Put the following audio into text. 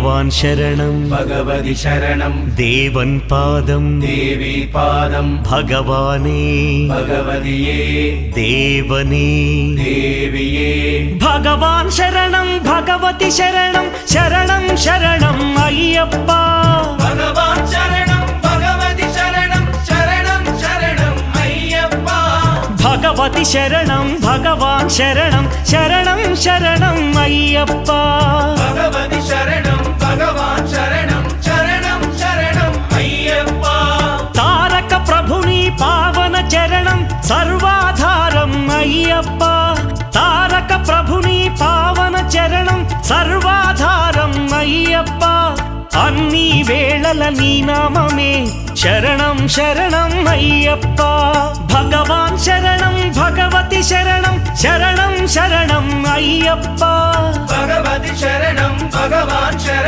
ഭഗവാൻ ശരണം ഭഗവതി ശരണം ദേവൻ പാദം ദേവി പാദം ഭഗവാനേ ഭഗവതിയേ ദേവനേ ദേവിയേ ഭഗവാൻ ശരണം ഭഗവതി ശരണം ശരണം ശരണം അയ്യപ്പ ഭഗവാൻ ശരണം ഭഗവതി ശരണം ശരണം ശരണം അയ്യപ്പ ഭഗവതി ശരണം ഭഗവാൻ ശരണം ശരണം ശരണം അയ്യപ്പ ഭഗവതി ശരണം ഭഗവാൻ ശരണം ശരണം ശരണം അയ്യപ്പ താരക ప్రభుని പാവന ചരണം സർവാധാരം అయ్యప్ప తారక ప్రభుని పావన చరణం సర్వాధారం అయ్యప్ప అన్ని వేళల నీ నామమే శరణం శరణం అయ్యప్ప భగవాన్ శరణం భగవతి శరణం శరణం శరణం అయ్యప్ప భగవతి శరణం భగవాన్ శరణం